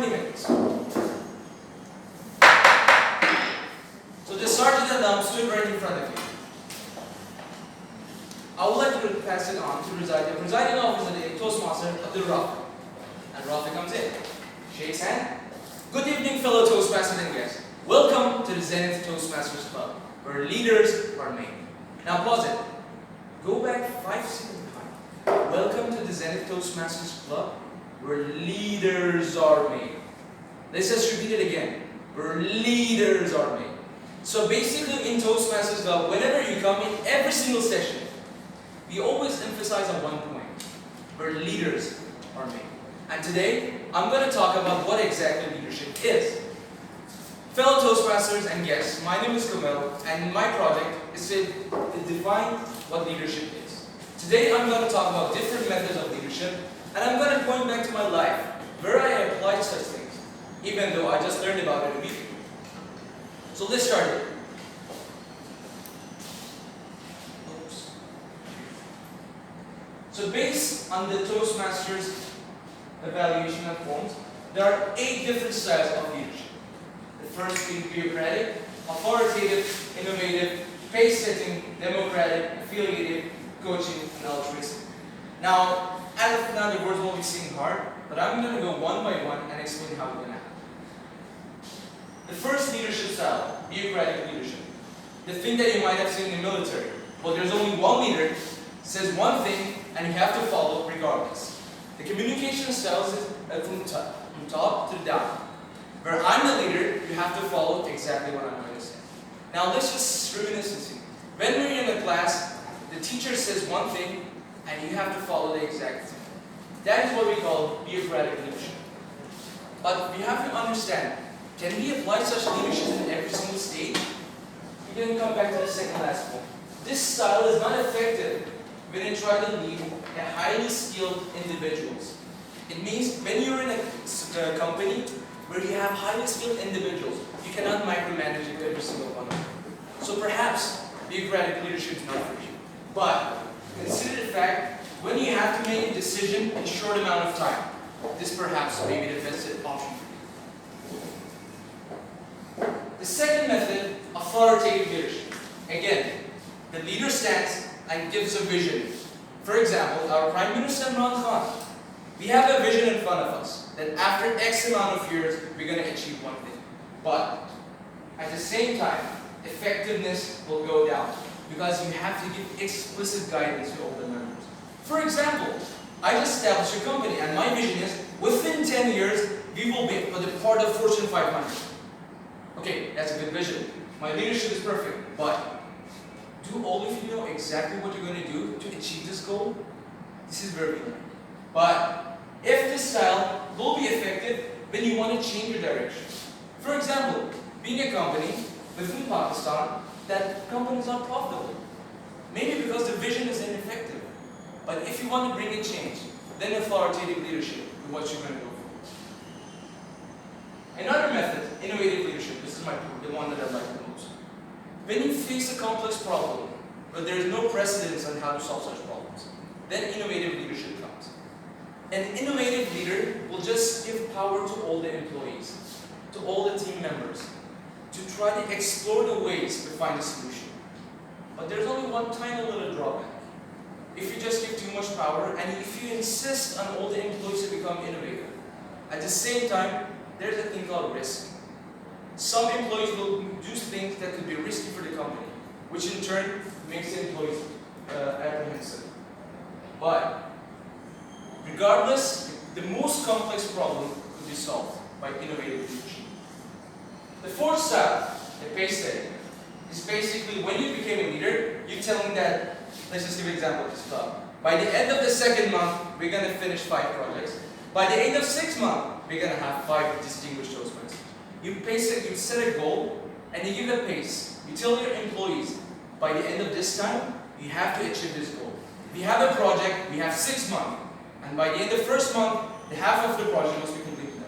20 minutes. So the sergeant at arms stood right in front of you. I would like to pass it on to the presiding officer today, Toastmaster Abdul Rafi. And Rafi comes in, shakes hand. Good evening, fellow Toastmasters and guests. Welcome to the Zenith Toastmasters Club, where leaders are made. Now pause it. Go back 5 seconds behind. Welcome to the Zenith Toastmasters Club, where leaders are made. Let's just repeat it again. Where leaders are made. So basically in Toastmasters Club, whenever you come in every single session, we always emphasize on one point, where leaders are made. And today, I'm going to talk about what exactly leadership is. Fellow Toastmasters and guests, my name is Komeil, and my project is to define what leadership is. Today, I'm going to talk about different methods of leadership, and I'm going to point back to my life, where I applied such things, even though I just learned about it a week ago. So let's start it. So based on the Toastmasters evaluation of forms, there are 8 different styles of leadership. The first being bureaucratic, authoritative, innovative, pace-setting, democratic, affiliative, coaching, and altruistic. Now, as of now, the words will be seem hard, but I'm going to go one by one and explain how we're going to happen. The first leadership style, bureaucratic leadership. The thing that you might have seen in the military. Well, there's only one leader, says one thing, and you have to follow regardless. The communication style is from top to down. Where I'm the leader, you have to follow exactly what I'm going to say. Now let's just reminisce. When we're in a class, the teacher says one thing, and you have to follow the exact thing. That is what we call bureaucratic leadership. But we have to understand, can we apply such leadership in every single stage? We can come back to the second last point. This style is not effective when you try to lead a highly skilled individuals. It means when you're in a company where you have highly skilled individuals, you cannot micromanage every single one of them. So perhaps bureaucratic leadership is not for you. But consider the fact, when you have to make a decision in a short amount of time, this perhaps may be the best option for you. The second method, authoritative leadership. Again, the leader stands and gives a vision. For example, our Prime Minister Imran Khan, we have a vision in front of us that after X amount of years, we're going to achieve one thing. But at the same time, effectiveness will go down because you have to give explicit guidance to all the members. For example, I just established a company and my vision is within 10 years, we will be a part of Fortune 500. Okay, that's a good vision. My leadership is perfect, but do all of you know exactly what you're going to do to achieve this goal? This is very important. But if this style will be effective when you want to change your direction. For example, being a company within Pakistan, that company is not profitable. Maybe because the vision is ineffective. But if you want to bring a change, then authoritative leadership is what you're going to go for. Another method, innovative leadership. This is the one that I like the most. When you face a complex problem, but there is no precedence on how to solve such problems, then innovative leadership comes. An innovative leader will just give power to all the employees, to all the team members, to try to explore the ways to find a solution. But there's only one tiny little drawback. If you just give too much power, and if you insist on all the employees to become innovative, at the same time, there's a thing called risk. Some employees will do things that could be risky for the company, which in turn makes the employees apprehensive. But regardless, the most complex problem could be solved by innovative leadership. The fourth style, the pacesetting, is basically when you became a leader, you're telling that, let's just give an example of this club. By the end of the 2nd month, we're going to finish 5 projects. By the end of 6th month, we're going to have 5 distinguished Toastmasters. You set a goal, and you give a pace. You tell your employees, by the end of this time, you have to achieve this goal. If you have a project, we have 6 months. And by the end of the 1st month, the half of the project must be completed.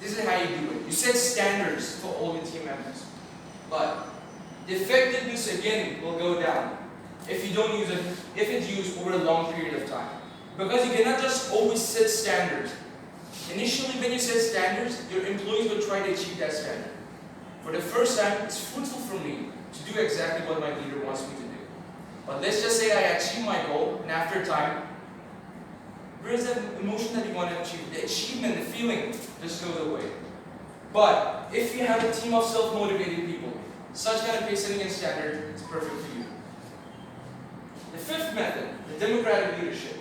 This is how you do it. You set standards for all your team members. But the effectiveness again will go down if you don't use it, if it's used over a long period of time. Because you cannot just always set standards Initially, when you set standards, your employees will try to achieve that standard. For the first time, it's fruitful for me to do exactly what my leader wants me to do. But let's just say I achieve my goal, and after time, where is that emotion that you want to achieve? The achievement, the feeling, just goes away. But if you have a team of self-motivated people, such kind of pace-setting and standard is perfect for you. The fifth method, the democratic leadership.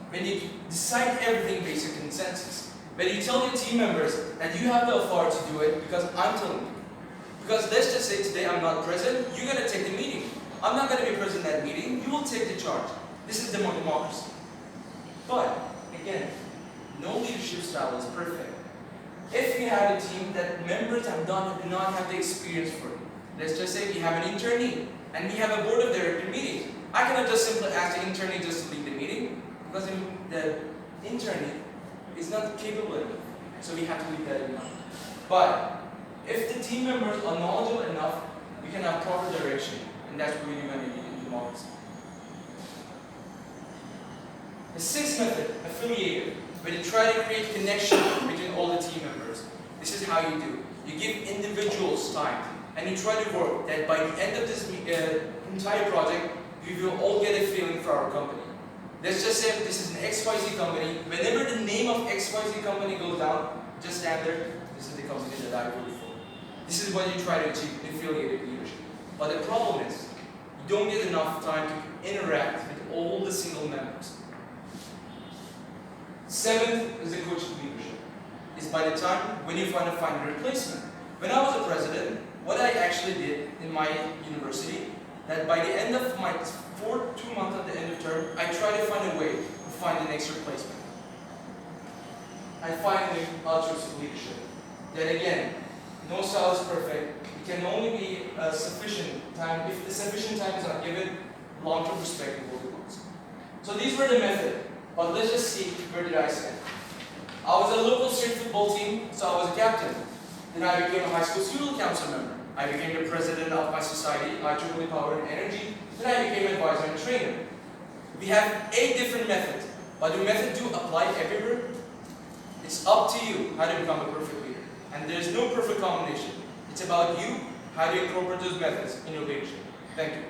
When you decide everything based on consensus. When you tell your team members that you have the authority to do it because I'm telling you. Because let's just say today I'm not present, you're going to take the meeting. I'm not going to be present in that meeting, you will take the charge. This is democracy. But, again, no leadership style is perfect. If you have a team that members do not have the experience for it, let's just say we have an internee, and we have a board of director meeting. I cannot just simply ask the internee just to lead the meeting, because the internee is not capable enough. So we have to leave that in mind. But if the team members are knowledgeable enough, we can have proper direction, and that's where you're going to need in democracy. The sixth method, affiliative, where you try to create connection between all the team members. This is how you do. You give individuals time, and you try to work that by the end of this entire project, we will all get a feeling for our company. Let's just say this is an XYZ company. Whenever the name of XYZ company goes down, just stand there. This is the company that I work for. This is what you try to achieve in affiliated leadership. But the problem is, you don't get enough time to interact with all the single members. Seventh is the coaching leadership. It's by the time when you find a replacement. When I was a president, what I actually did in my university, that by the end of my 2 months at the end of term, I try to find a way to find the next replacement. I finally altruistic leadership. Then again, no style is perfect. It can only be sufficient time. If the sufficient time is not given, long-term perspective will be lost. So these were the methods. But let's just see, where did I stand? I was a local street football team, so I was a captain. Then I became a high school student council member. I became the president of my society, IEEE Power and Energy. Then I became advisor and trainer. We have 8 different methods, but do methods apply everywhere? It's up to you how to become a perfect leader. And there's no perfect combination. It's about you, how to incorporate those methods in your leadership. Thank you.